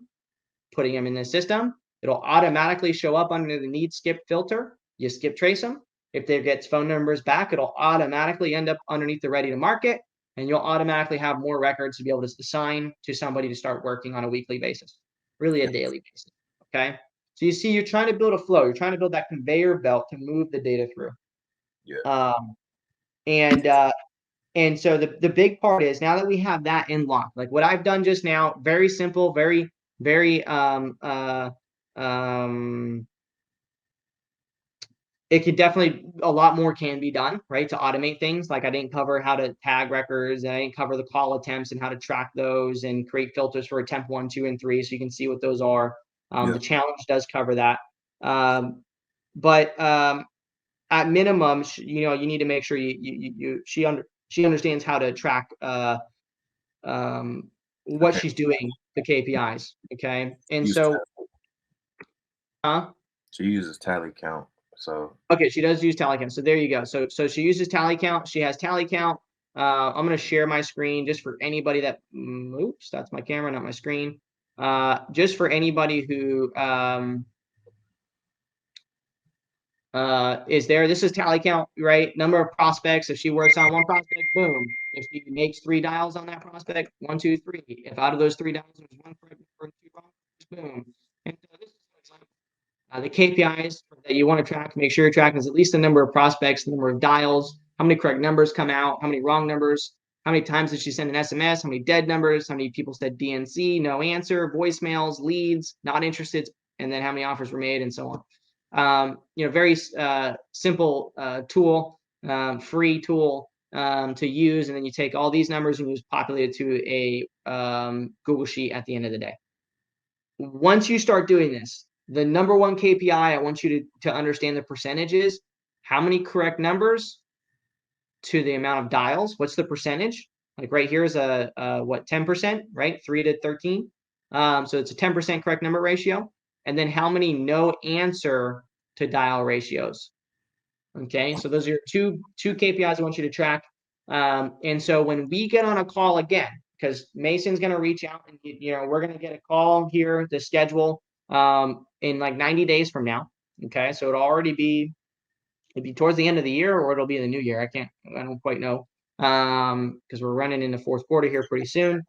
putting them in the system. It'll automatically show up under the need skip filter. You skip trace them. If they get phone numbers back, it'll automatically end up underneath the ready to market, and you'll automatically have more records to be able to assign to somebody to start working on a weekly basis, really a daily basis. Okay. So you see, you're trying to build a flow. You're trying to build that conveyor belt to move the data through. Yeah. And so the big part is, now that we have that in lock, like what I've done just now, very simple, very, very, it could definitely, a lot more can be done, right, to automate things. Like I didn't cover how to tag records, and I didn't cover the call attempts and how to track those and create filters for attempt 1, 2, and 3, so you can see what those are. The challenge does cover that. at minimum, you know, you need to make sure she understands how to track what Okay. she's doing, the KPIs. Okay. And Use so, huh? She uses tally count. So Okay, she does use tally count. So there you go. So she uses tally count. She has tally count. I'm going to share my screen just for anybody that, oops, that's my camera, not my screen. Just for anybody who is there. This is tally count, right? Number of prospects. If she works on one prospect, boom. If she makes 3 dials on that prospect, 1, 2, 3. If out of those 3 dials there's 1 correct number and 2 wrong, boom. And so this is the KPIs that you want to track, make sure you're tracking is at least the number of prospects, the number of dials, how many correct numbers come out, how many wrong numbers, how many times did she send an SMS, how many dead numbers, how many people said DNC, no answer, voicemails, leads, not interested, and then how many offers were made, and so on. You know, very simple tool, free tool to use, and then you take all these numbers and you just populate it to a Google Sheet at the end of the day. Once you start doing this, the number one KPI I want you to understand the percentages, how many correct numbers to the amount of dials. What's the percentage? Like right here is a what, 10%, right? 3 to 13. So it's a 10% correct number ratio. And then how many no answer to dial ratios. Okay, so those are your two KPIs I want you to track. And so when we get on a call again, because Mason's going to reach out and, you know, we're going to get a call here to schedule in like 90 days from now. Okay, so it'd be towards the end of the year or it'll be in the new year. I don't quite know because we're running in the fourth quarter here pretty soon.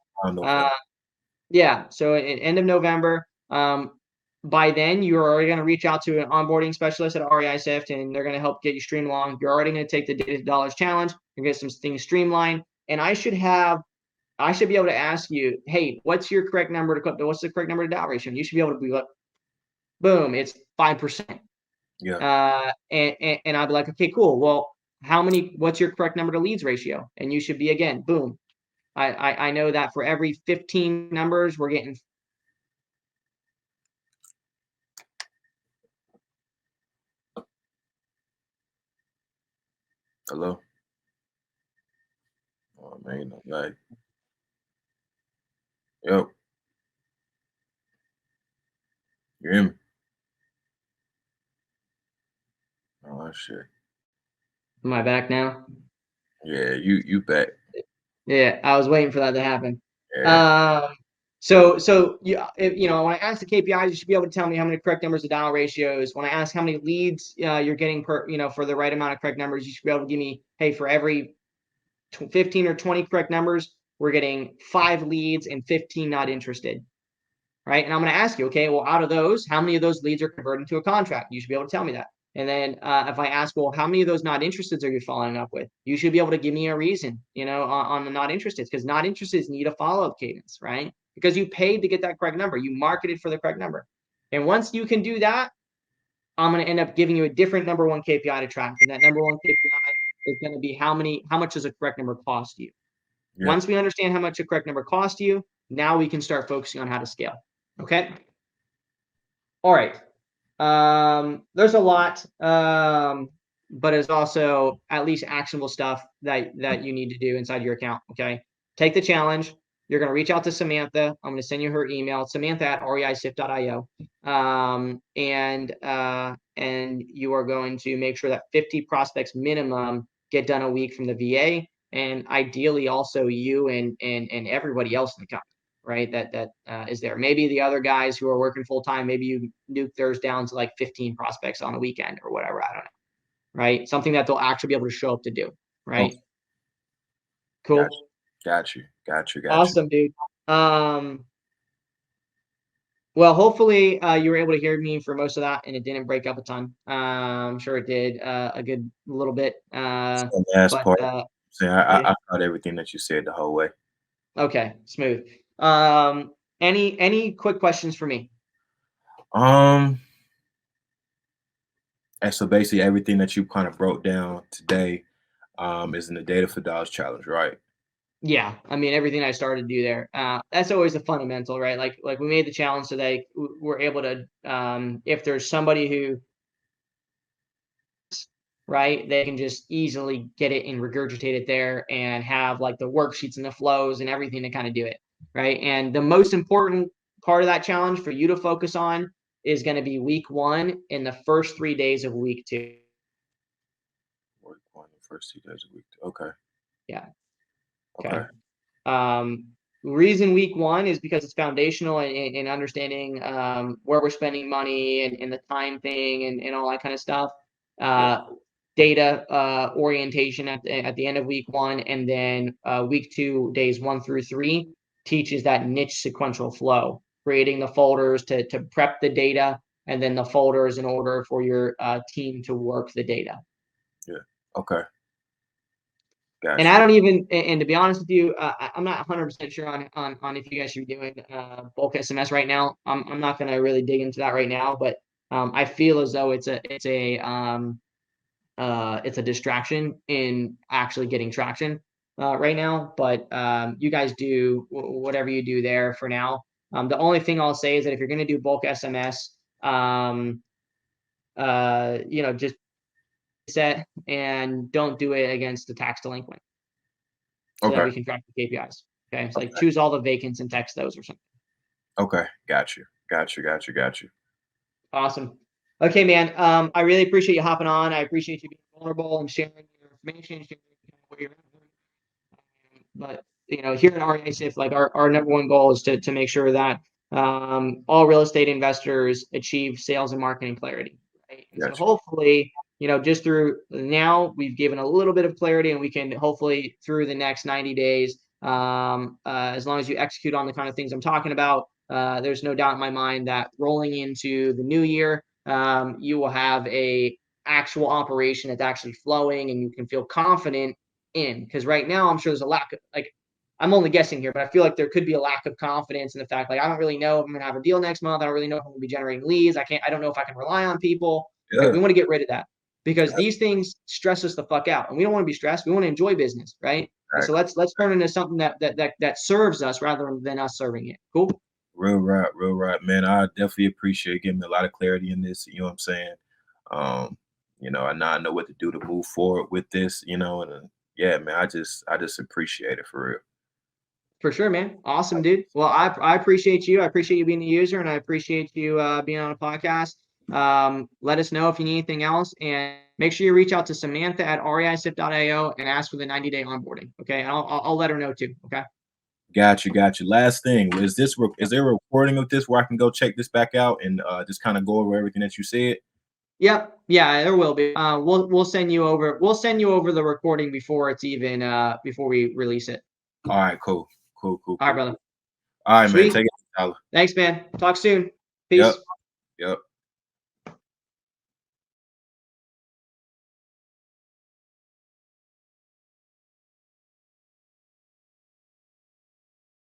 Yeah, so end of November. By then, you're already going to reach out to an onboarding specialist at REI Sift, and they're going to help get you streamlined. You're already going to take the Data to Dollars challenge and get some things streamlined. And I should be able to ask you, hey, what's your correct number what's the correct number to dial ratio? And you should be able to be like, boom, it's 5%. yeah. And I'll be like, okay, cool. Well, what's your correct number to leads ratio? And you should be, again, boom. I know that for every 15 numbers, we're getting. Hello? Oh man, no like. Yep. You hear me? Oh shit. Am I back now? Yeah, you back. Yeah, I was waiting for that to happen. Yeah. So you know, when I ask the KPIs, you should be able to tell me how many correct numbers to dial ratios. When I ask how many leads you're getting per, you know, for the right amount of correct numbers, you should be able to give me, hey, for every 15 or 20 correct numbers, we're getting 5 leads and 15 not interested. Right. And I'm going to ask you, okay, well, out of those, how many of those leads are converted to a contract? You should be able to tell me that. And then if I ask, well, how many of those not interested are you following up with? You should be able to give me a reason, you know, on the not interested, because not interested need a follow-up cadence, right? Because you paid to get that correct number. You marketed for the correct number. And once you can do that, I'm going to end up giving you a different number one KPI to track. And that number one KPI is going to be how much does a correct number cost you? Yeah. Once we understand how much a correct number costs you, now we can start focusing on how to scale. Okay. All right. There's a lot, but it's also at least actionable stuff that you need to do inside your account. Okay. Take the challenge. You're going to reach out to Samantha. I'm going to send you her email, samantha@reisift.io. And you are going to make sure that 50 prospects minimum get done a week from the VA. And ideally also you and everybody else in the company. Right, that is there. Maybe the other guys who are working full time, maybe you nuke theirs down to like 15 prospects on a weekend or whatever. I don't know. Right, something that they'll actually be able to show up to do. Right, Okay. cool. Got you. Awesome, dude. Well, hopefully you were able to hear me for most of that, and it didn't break up a ton. I'm sure it did a good little bit. The last But part. yeah. I caught everything that you said the whole way. Okay, smooth. Any quick questions for me? And so basically everything that you kind of broke down today is in the Data for Dollars challenge, right? Yeah, I mean everything I started to do there. That's always a fundamental, right? Like we made the challenge today. We're able to, if there's somebody who right? They can just easily get it and regurgitate it there and have like the worksheets and the flows and everything to kind of do it, right? And the most important part of that challenge for you to focus on is going to be week 1 and the first 3 days of week 2. Week 1, the first 2 days of week 2. Okay. Yeah. Okay. Okay. Reason week 1 is because it's foundational in understanding where we're spending money and the time thing and all that kind of stuff. Yeah. Data orientation at the end of week 1, and then week 2, days 1 through 3, teaches that niche sequential flow, creating the folders to prep the data, and then the folders in order for your team to work the data. Yeah. Okay. And I Gotcha. don't even, and to be honest with you, I'm not 100% sure on if you guys should be doing bulk SMS right now. I'm not going to really dig into that right now, but I feel as though it's a distraction in actually getting traction right now. But you guys do whatever you do there for now. The only thing I'll say is that if you're going to do bulk SMS, just set and don't do it against the tax delinquent, so that Okay. we can track the KPIs. Okay. It's like Okay. choose all the vacants and text those or something. Okay. Got you. Got you. Got you. Got you. Awesome. Okay, man. I really appreciate you hopping on. I appreciate you being vulnerable and sharing your information, sharing where you're at. But here at REI Sift, like our number one goal is to make sure that all real estate investors achieve sales and marketing clarity. Right? And so Got you. hopefully, just through now, we've given a little bit of clarity, and we can hopefully through the next 90 days, as long as you execute on the kind of things I'm talking about, there's no doubt in my mind that rolling into the new year, you will have a actual operation that's actually flowing, and you can feel confident in. Because right now, I'm sure there's a lack of, like, I'm only guessing here, but I feel like there could be a lack of confidence in the fact, like, I don't really know if I'm going to have a deal next month. I don't really know if I'm going to be generating leads. I don't know if I can rely on people. Right? Yeah. We want to get rid of that, because these things stress us the fuck out, and we don't want to be stressed. We want to enjoy business, right? And so let's turn into something that serves us rather than us serving it. Cool. Real right, man. I definitely appreciate getting a lot of clarity in this. You know what I'm saying? And now I know what to do to move forward with this. And yeah, man, I just appreciate it for real. For sure, man. Awesome, dude. Well, I appreciate you. I appreciate you being a user, and I appreciate you being on a podcast. Let us know if you need anything else, and make sure you reach out to Samantha at reisift.io and ask for the 90-day onboarding. Okay, and I'll let her know too. Okay. Got you. Last thing, is there a recording of this where I can go check this back out and just kind of go over everything that you said? Yep. Yeah, there will be. We'll send you over. We'll send you over the recording before it's even before we release it. All right, cool. All right, brother. All right, Sweet. man. Take it, Tyler. Thanks, man. Talk soon. Peace. Yep.